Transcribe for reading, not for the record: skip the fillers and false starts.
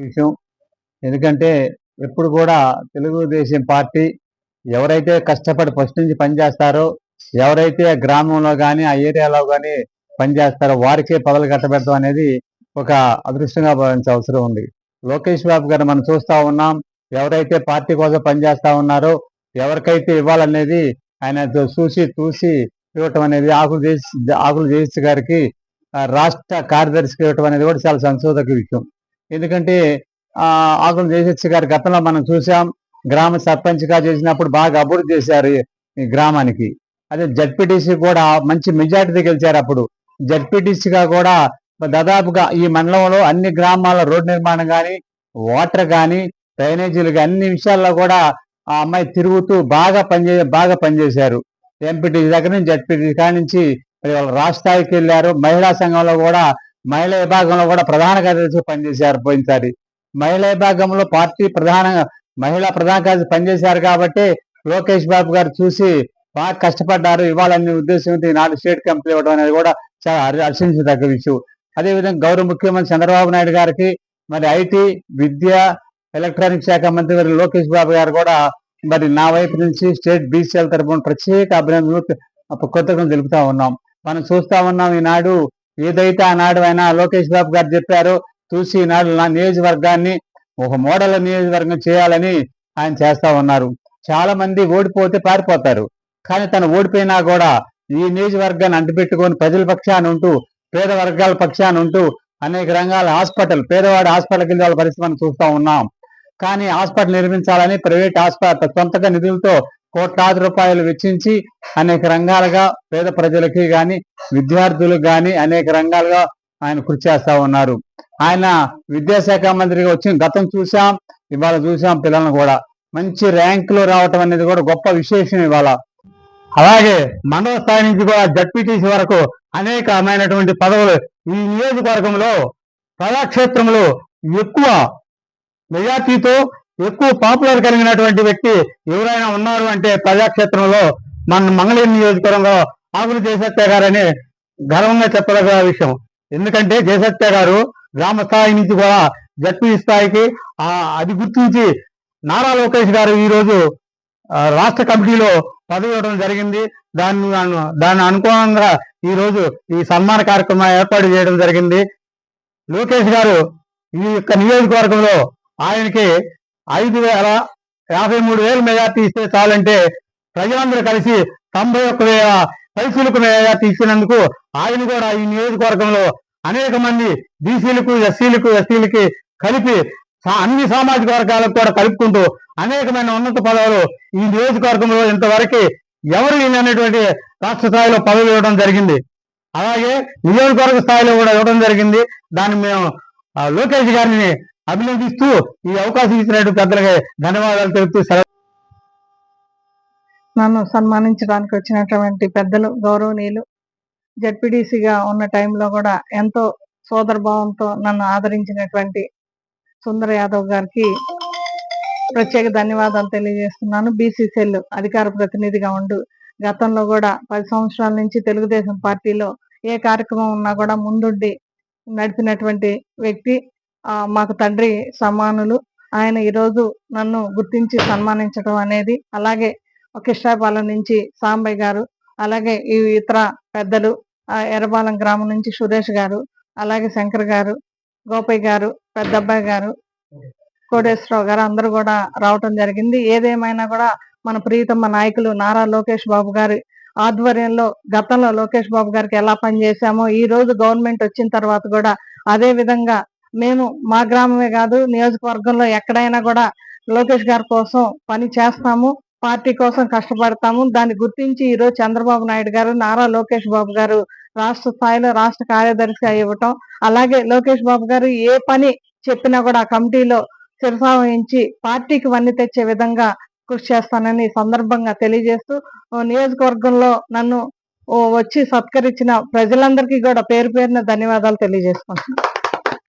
విషయం. ఎందుకంటే ఎప్పుడు కూడా తెలుగుదేశం పార్టీ ఎవరైతే కష్టపడి ఫస్ట్ నుంచి పనిచేస్తారో, ఎవరైతే ఆ గ్రామంలో కానీ ఆ ఏరియాలో కానీ పనిచేస్తారో వారికే పదవులు కట్టబెట్టడం అనేది ఒక అదృష్టంగా భావించే అవసరం ఉంది. లోకేష్ బాబు గారు మనం చూస్తా ఉన్నాం. ఎవరైతే పార్టీ కోసం పనిచేస్తా ఉన్నారో ఎవరికైతే ఇవ్వాలనేది ఆయన చూసి ఇవ్వటం అనేది ఆకులు జయశ్రీ గారికి రాష్ట్ర కార్యదర్శికి ఇవ్వటం అనేది కూడా చాలా సంశోధక విషయం. ఎందుకంటే ఆకుల జయశక్తి గారి గతంలో మనం చూసాం. గ్రామ సర్పంచ్గా చేసినప్పుడు బాగా అభివృద్ధి చేశారు ఈ గ్రామానికి. అదే జడ్పీటీసీ కూడా మంచి మెజార్టీతో గెలిచారు. అప్పుడు జడ్పీటీసీగా కూడా దాదాపుగా ఈ మండలంలో అన్ని గ్రామాల రోడ్డు నిర్మాణం కానీ, వాటర్ కానీ, డ్రైనేజీలు కానీ అన్ని విషయాల్లో కూడా ఆ అమ్మాయి తిరుగుతూ బాగా పనిచేశారు. ఎంపీటీసీ దగ్గర నుంచి జడ్పీటీసీ కాడి నుంచి వాళ్ళు రాష్ట్ర స్థాయికి వెళ్ళారు. మహిళా సంఘంలో కూడా మహిళా విభాగంలో కూడా ప్రధాన కార్యదర్శి పనిచేశారు. పోయినసారి మహిళా విభాగంలో పార్టీ మహిళా ప్రధాన కార్యదర్శి పనిచేశారు కాబట్టి లోకేష్ బాబు గారు చూసి బాగా కష్టపడ్డారు. ఇవ్వాలనే ఉద్దేశంతో ఈనాడు స్టేట్ కంపెనీ ఇవ్వడం అనేది కూడా చాలా హర్షించదగ్గ విషయం. అదేవిధంగా గౌరవ ముఖ్యమంత్రి చంద్రబాబు నాయుడు గారికి మరి ఐటీ, విద్య, ఎలక్ట్రానిక్ శాఖ మంత్రి లోకేష్ బాబు గారు కూడా మరి నా వైపు నుంచి స్టేట్ బీసీఎల్ తరఫున ప్రత్యేక అభినందనలు కృతజ్ఞతలు తెలుపుతా ఉన్నాం. మనం చూస్తా ఉన్నాం. ఈనాడు ఏదైతే ఆనాడు ఆయన లోకేష్ బాబు గారు చెప్పారో చూసి ఈనాడు నా నియోజకవర్గాన్ని ఒక మోడల్ నియోజకవర్గం చేయాలని ఆయన చేస్తా ఉన్నారు. చాలా మంది ఓడిపోతే పారిపోతారు. కానీ తను ఓడిపోయినా కూడా ఈ నియోజకవర్గాన్ని అంటిపెట్టుకొని ప్రజల పక్షాన ఉంటూ, పేద వర్గాల పక్షాన ఉంటూ అనేక రంగాల పేదవాడి హాస్పిటల్కి వెళ్ళే వాళ్ళ పరిస్థితి మనం చూస్తా ఉన్నాం. కానీ హాస్పిటల్ నిర్మించాలని ప్రైవేట్ హాస్పిటల్ సొంతగా నిధులతో కోట్లాది రూపాయలు వెచ్చించి అనేక రంగాలుగా పేద ప్రజలకి కానీ, విద్యార్థులకు కానీ అనేక రంగాలుగా ఆయన కృషి చేస్తా ఉన్నారు. ఆయన విద్యాశాఖ మంత్రిగా వచ్చిన గతం చూసాం, ఇవాళ చూసాం. పిల్లలను కూడా మంచి ర్యాంకులు రావటం అనేది కూడా గొప్ప విశేషం ఇవాళ. అలాగే మండల స్థాయి నుంచి కూడా జడ్పీటీసీ వరకు అనేకమైనటువంటి పదవులు ఈ నియోజకవర్గంలో ప్రజాక్షేత్రంలో ఎక్కువ మెజార్టీతో ఎక్కువ పాపులర్ కలిగినటువంటి వ్యక్తి ఎవరైనా ఉన్నారు అంటే ప్రజాక్షేత్రంలో మన మంగళగిరి నియోజకవర్గంలో ఆకుల జయసత్య గారని గర్వంగా చెప్పదగ్గ విషయం. ఎందుకంటే జయసత్య గారు గ్రామ స్థాయి నుంచి కూడా జడ్పీ స్థాయికి అది గుర్తించి నారా లోకేష్ గారు ఈరోజు రాష్ట్ర కమిటీలో పదవి ఇవ్వడం జరిగింది. దాన్ని అనుగుణంగా ఈరోజు ఈ సన్మాన కార్యక్రమం ఏర్పాటు చేయడం జరిగింది. లోకేష్ గారు ఈ యొక్క నియోజకవర్గంలో ఆయనకి 5,53,000 మెజార్టీ ఇస్తే చాలంటే ప్రజలందరూ కలిసి 91,000 పైసలకు మెజార్టీ ఇచ్చినందుకు ఆయన కూడా ఈ నియోజకవర్గంలో అనేక మంది బీసీలకు, ఎస్సీలకు, ఎస్టీలకి కలిపి అన్ని సామాజిక వర్గాలకు కూడా కలుపుకుంటూ అనేకమైన ఉన్నత పదవులు ఈ నియోజకవర్గంలో ఇంతవరకు ఎవరు అనేటువంటి రాష్ట్ర స్థాయిలో పదవులు ఇవ్వడం జరిగింది. అలాగే నియోజకవర్గ స్థాయిలో కూడా ఇవ్వడం జరిగింది. దాన్ని మేము లోకేష్ గారిని అభినందిస్తూ ఈ అవకాశం ఇచ్చినట్టు పెద్దలకి ధన్యవాదాలు తెలుపుతూ నన్ను సన్మానించడానికి వచ్చినటువంటి పెద్దలు గౌరవనీయులు జడ్పీటీసీగా ఉన్న టైంలో కూడా ఎంతో సోదర భావంతో నన్ను ఆదరించినటువంటి సుందర యాదవ్ గారికి ప్రత్యేక ధన్యవాదాలు తెలియజేస్తున్నాను. బీసీసీఎల్ అధికార ప్రతినిధిగా ఉంటూ గతంలో కూడా 10 సంవత్సరాల నుంచి తెలుగుదేశం పార్టీలో ఏ కార్యక్రమం ఉన్నా కూడా ముందుండి నడిపినటువంటి వ్యక్తి. మాకు తండ్రి సమానులు ఆయన. ఈరోజు నన్ను గుర్తించి సన్మానించడం అనేది, అలాగే కిష్టాపాలెం నుంచి సాంబయ్య గారు, అలాగే ఈ ఇతర పెద్దలు ఎర్రబాలెం గ్రామం నుంచి సురేష్ గారు, అలాగే శంకర్ గారు, గోపయ్య గారు, పెద్దబ్బాయి గారు, కోటేశ్వరరావు గారు అందరూ కూడా రావటం జరిగింది. ఏదేమైనా కూడా మన ప్రియతమ నాయకులు నారా లోకేష్ బాబు గారి ఆధ్వర్యంలో గతంలో లోకేష్ బాబు గారికి ఎలా పనిచేశామో ఈ రోజు గవర్నమెంట్ వచ్చిన తర్వాత కూడా అదే విధంగా మేము మా గ్రామమే కాదు నియోజకవర్గంలో ఎక్కడైనా కూడా లోకేష్ గారి కోసం పని చేస్తాము, పార్టీ కోసం కష్టపడతాము. దాన్ని గుర్తించి ఈరోజు చంద్రబాబు నాయుడు గారు నారా లోకేష్ బాబు గారు రాష్ట్ర స్థాయిలో రాష్ట్ర కార్యదర్శిగా ఇవ్వటం, అలాగే లోకేష్ బాబు గారు ఏ పని చెప్పినా కూడా ఆ కమిటీలో శిరసావహించి పార్టీకి వన్నీ తెచ్చే విధంగా కృషి చేస్తానని సందర్భంగా తెలియజేస్తూ నియోజకవర్గంలో నన్ను వచ్చి సత్కరించిన ప్రజలందరికీ కూడా పేరు పేరున ధన్యవాదాలు తెలియజేసుకుంటున్నాను.